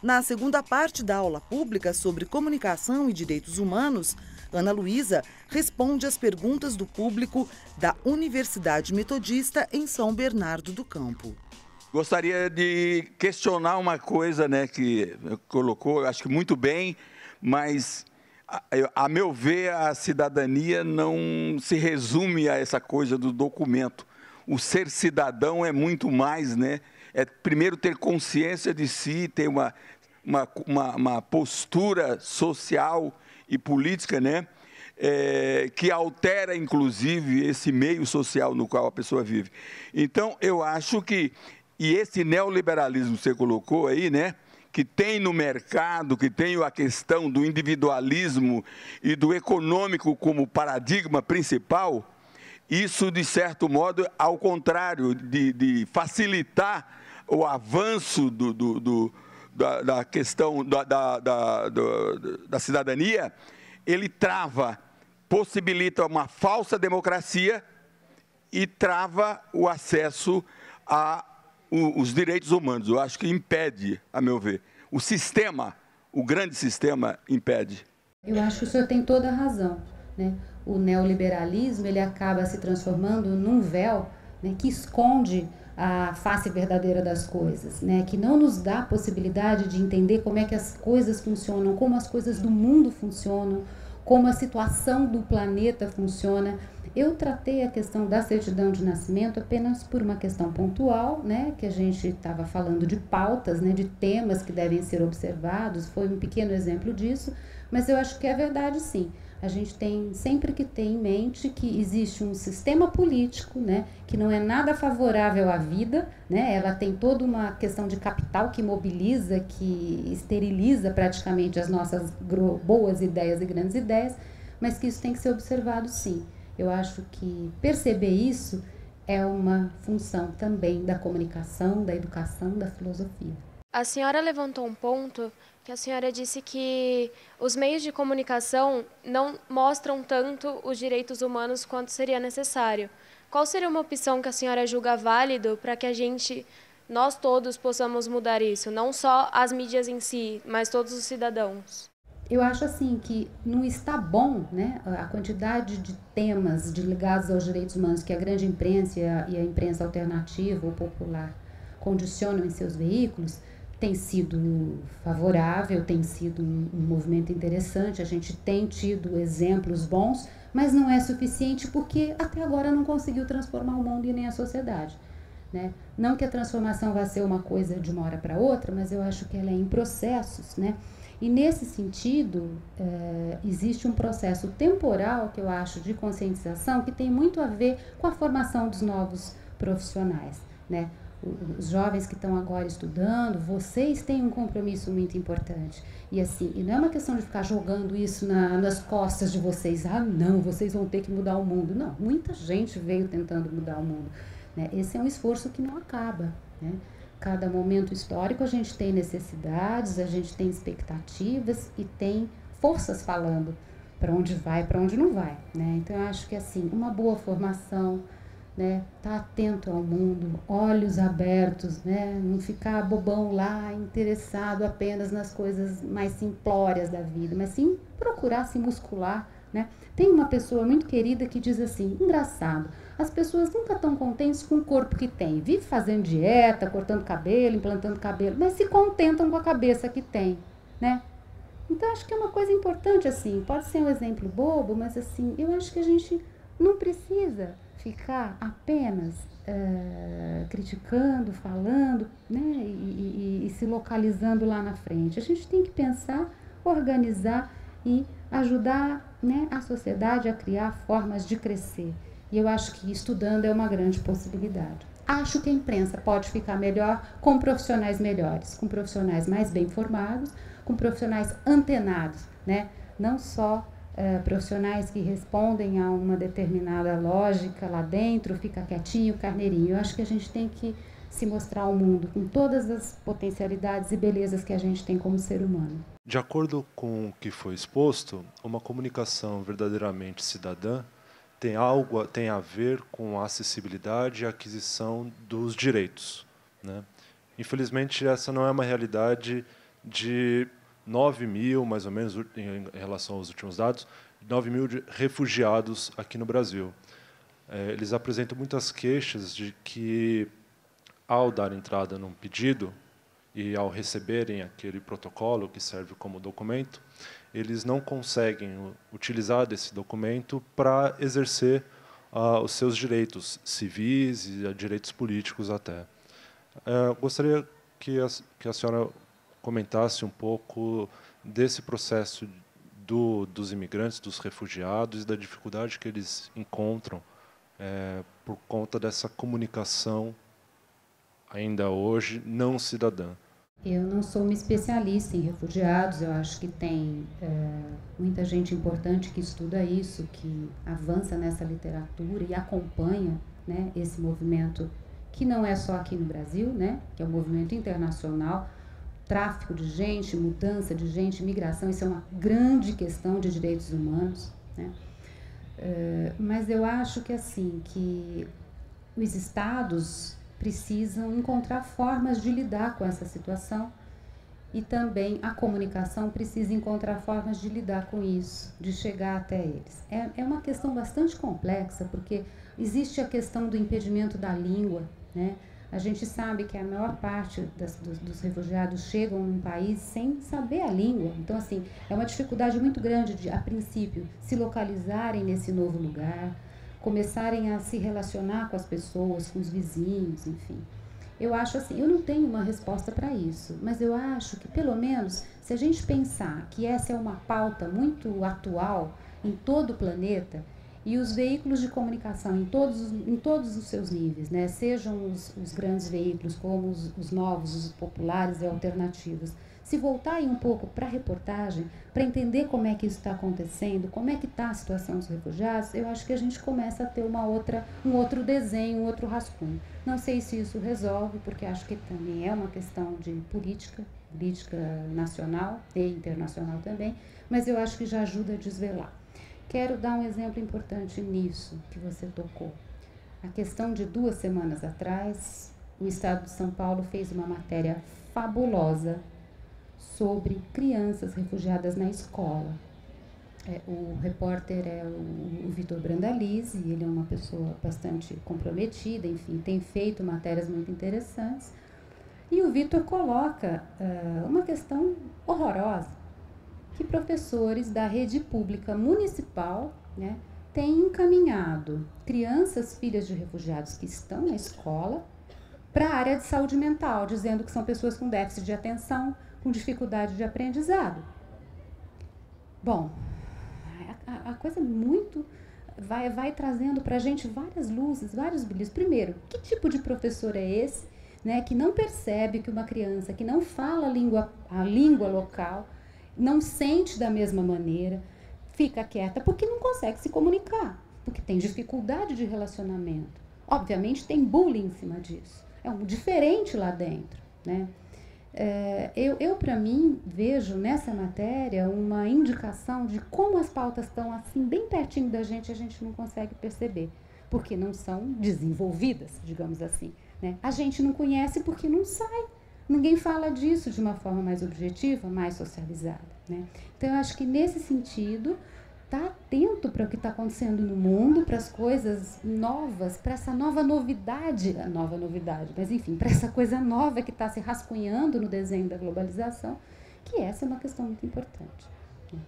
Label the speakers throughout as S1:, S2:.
S1: Na segunda parte da aula pública sobre comunicação e direitos humanos, Ana Luísa responde às perguntas do público da Universidade Metodista em São Bernardo do Campo.
S2: Gostaria de questionar uma coisa, né, que colocou, acho que muito bem, mas, a meu ver, a cidadania não se resume a essa coisa do documento. O ser cidadão é muito mais, né? É primeiro ter consciência de si, ter uma postura social e política, né? Que altera, inclusive, esse meio social no qual a pessoa vive. Então, eu acho que, e esse neoliberalismo que você colocou aí, né? Que tem no mercado, que tem a questão do individualismo e do econômico como paradigma principal, isso, de certo modo, ao contrário de facilitar o avanço da questão da cidadania, ele trava, possibilita uma falsa democracia e trava o acesso aos direitos humanos. Eu acho que impede, a meu ver. O sistema, o grande sistema, impede.
S3: Eu acho que o senhor tem toda a razão, né? O neoliberalismo, ele acaba se transformando num véu, né, que esconde a face verdadeira das coisas, né, que não nos dá a possibilidade de entender como é que as coisas funcionam, como as coisas do mundo funcionam, como a situação do planeta funciona. Eu tratei a questão da certidão de nascimento apenas por uma questão pontual, né, que a gente estava falando de pautas, né, de temas que devem ser observados, foi um pequeno exemplo disso, mas eu acho que é verdade sim. A gente tem sempre que ter em mente que existe um sistema político, né, que não é nada favorável à vida, né, ela tem toda uma questão de capital que mobiliza, que esteriliza praticamente as nossas boas ideias e grandes ideias, mas que isso tem que ser observado sim. Eu acho que perceber isso é uma função também da comunicação, da educação, da filosofia.
S4: A senhora levantou um ponto que a senhora disse que os meios de comunicação não mostram tanto os direitos humanos quanto seria necessário. Qual seria uma opção que a senhora julga válido para que nós todos possamos mudar isso? Não só as mídias em si, mas todos os cidadãos.
S3: Eu acho assim que não está bom, né, a quantidade de temas ligados aos direitos humanos que a grande imprensa e a imprensa alternativa ou popular condicionam em seus veículos, tem sido favorável, tem sido um movimento interessante, a gente tem tido exemplos bons, mas não é suficiente porque até agora não conseguiu transformar o mundo e nem a sociedade, né? Não que a transformação vá ser uma coisa de uma hora para outra, mas eu acho que ela é em processos, né? E nesse sentido, existe um processo temporal que eu acho de conscientização que tem muito a ver com a formação dos novos profissionais, né? Os jovens que estão agora estudando, vocês têm um compromisso muito importante. E assim, e não é uma questão de ficar jogando isso nas costas de vocês. Ah, não, vocês vão ter que mudar o mundo. Não, muita gente veio tentando mudar o mundo, né? Esse é um esforço que não acaba, né? Cada momento histórico a gente tem necessidades, a gente tem expectativas e tem forças falando para onde vai, para onde não vai, né? Então eu acho que assim, uma boa formação, né, tá atento ao mundo, olhos abertos, né, não ficar bobão lá, interessado apenas nas coisas mais simplórias da vida, mas sim procurar se muscular, né? Tem uma pessoa muito querida que diz assim, engraçado, as pessoas nunca estão contentes com o corpo que tem, vive fazendo dieta, cortando cabelo, implantando cabelo, mas se contentam com a cabeça que tem, né? Então acho que é uma coisa importante assim, pode ser um exemplo bobo, mas assim, eu acho que a gente não precisa ficar apenas criticando, falando, né, e se localizando lá na frente. A gente tem que pensar, organizar e ajudar, né, a sociedade a criar formas de crescer. E eu acho que estudando é uma grande possibilidade. Acho que a imprensa pode ficar melhor com profissionais melhores, com profissionais mais bem formados, com profissionais antenados, né? Não só profissionais que respondem a uma determinada lógica lá dentro, fica quietinho, carneirinho. Eu acho que a gente tem que se mostrar ao mundo com todas as potencialidades e belezas que a gente tem como ser humano.
S5: De acordo com o que foi exposto, uma comunicação verdadeiramente cidadã tem a ver com a acessibilidade e a aquisição dos direitos, né? Infelizmente, essa não é uma realidade de 9 mil, mais ou menos, em relação aos últimos dados, 9 mil de refugiados aqui no Brasil. Eles apresentam muitas queixas de que, ao dar entrada num pedido e ao receberem aquele protocolo que serve como documento, eles não conseguem utilizar desse documento para exercer os seus direitos civis e direitos políticos até. Gostaria que a senhora comentasse um pouco desse processo dos imigrantes, dos refugiados e da dificuldade que eles encontram por conta dessa comunicação, ainda hoje, não cidadã.
S3: Eu não sou uma especialista em refugiados, eu acho que tem muita gente importante que estuda isso, que avança nessa literatura e acompanha, né, esse movimento, que não é só aqui no Brasil, né, que é um movimento internacional, tráfico de gente, mudança de gente, migração, isso é uma grande questão de direitos humanos, né? Mas eu acho que, assim, que os estados precisam encontrar formas de lidar com essa situação e também a comunicação precisa encontrar formas de lidar com isso, de chegar até eles. É uma questão bastante complexa, porque existe a questão do impedimento da língua, né? A gente sabe que a maior parte dos refugiados chegam num país sem saber a língua. Então, assim, é uma dificuldade muito grande de, a princípio, se localizarem nesse novo lugar, começarem a se relacionar com as pessoas, com os vizinhos, enfim. Eu acho assim, eu não tenho uma resposta para isso, mas eu acho que, pelo menos, se a gente pensar que essa é uma pauta muito atual em todo o planeta, e os veículos de comunicação em todos os seus níveis, né? Sejam os grandes veículos como os novos, os populares e alternativos, se voltarem um pouco para a reportagem, para entender como é que isso está acontecendo, como é que está a situação dos refugiados, eu acho que a gente começa a ter um outro desenho, um outro rascunho. Não sei se isso resolve, porque acho que também é uma questão de política nacional e internacional também, mas eu acho que já ajuda a desvelar. Quero dar um exemplo importante nisso que você tocou. A questão de 2 semanas atrás, o Estado de São Paulo fez uma matéria fabulosa sobre crianças refugiadas na escola. O repórter é o Vitor Brandalize, e ele é uma pessoa bastante comprometida, enfim, tem feito matérias muito interessantes. E o Vitor coloca uma questão horrorosa, que professores da rede pública municipal, né, têm encaminhado crianças, filhas de refugiados que estão na escola, para a área de saúde mental, dizendo que são pessoas com déficit de atenção, com dificuldade de aprendizado. Bom, a coisa muito vai trazendo para a gente várias luzes, vários brilhos. Primeiro, que tipo de professor é esse, né, que não percebe que uma criança que não fala a língua local, não sente da mesma maneira, fica quieta porque não consegue se comunicar, porque tem dificuldade de relacionamento. Obviamente tem bullying em cima disso. É um diferente lá dentro, né? Eu para mim, vejo nessa matéria uma indicação de como as pautas estão assim, bem pertinho da gente, a gente não consegue perceber, porque não são desenvolvidas, digamos assim, né? A gente não conhece porque não sai. Ninguém fala disso de uma forma mais objetiva, mais socializada, né? Então, eu acho que, nesse sentido, está atento para o que está acontecendo no mundo, para as coisas novas, para essa nova novidade, mas, enfim, para essa coisa nova que está se rascunhando no desenho da globalização, que essa é uma questão muito importante, né?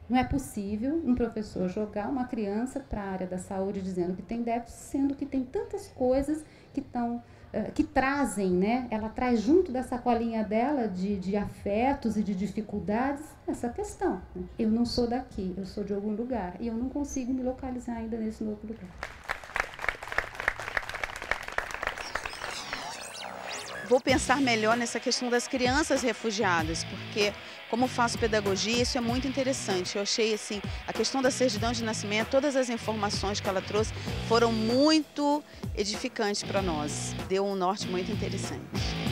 S3: Não é possível um professor jogar uma criança para a área da saúde dizendo que tem déficit, sendo que tem tantas coisas que trazem, né? Ela traz junto da sacolinha dela de afetos e de dificuldades essa questão, né? Eu não sou daqui, eu sou de algum lugar e eu não consigo me localizar ainda nesse novo lugar.
S6: Vou pensar melhor nessa questão das crianças refugiadas, porque, como faço pedagogia, isso é muito interessante. Eu achei, assim, a questão da certidão de nascimento, todas as informações que ela trouxe foram muito edificantes para nós. Deu um norte muito interessante.